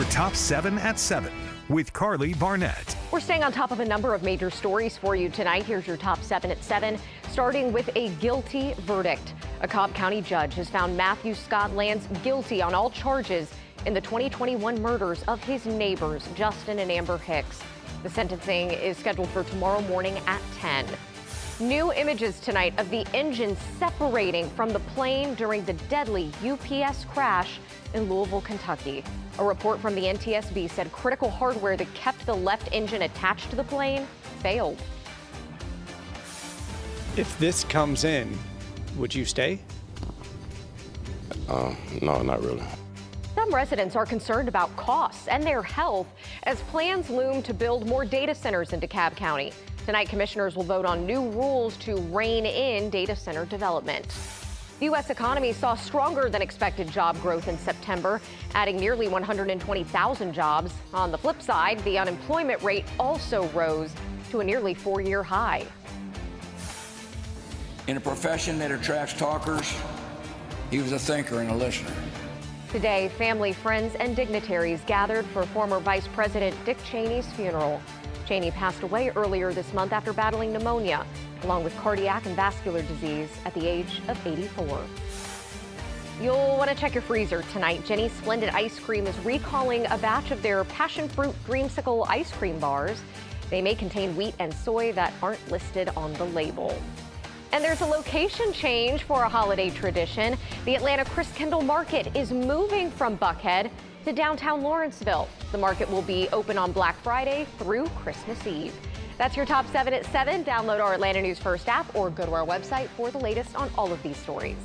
Top 7 at 7 with Carly Barnett. We're staying on top of a number of major stories for you tonight. Here's your Top 7 at 7, starting with a guilty verdict. A Cobb County judge has found Matthew Scott Lance guilty on all charges in the 2021 murders of his neighbors, Justin and Amber Hicks. The sentencing is scheduled for tomorrow morning at 10. New images tonight of the engine separating from the plane during the deadly UPS crash in Louisville, Kentucky. A report from the NTSB said critical hardware that kept the left engine attached to the plane failed. If this comes in, would you stay? No, not really. Some residents are concerned about costs and their health as plans loom to build more data centers into Cobb County. Tonight, commissioners will vote on new rules to rein in data center development. The U.S. economy saw stronger than expected job growth in September, adding nearly 120,000 jobs. On the flip side, the unemployment rate also rose to a nearly 4-year high. In a profession that attracts talkers, he was a thinker and a listener. Today, family, friends, and dignitaries gathered for former Vice President Dick Cheney's funeral. Cheney passed away earlier this month after battling pneumonia, along with cardiac and vascular disease at the age of 84. You'll want to check your freezer tonight. Jenny's Splendid Ice Cream is recalling a batch of their passion fruit dreamsicle ice cream bars. They may contain wheat and soy that aren't listed on the label. And there's a location change for a holiday tradition. The Atlanta Chris Kendall Market is moving from Buckhead to downtown Lawrenceville. The market will be open on Black Friday through Christmas Eve. That's your Top 7 at 7. Download our Atlanta News First app or go to our website for the latest on all of these stories.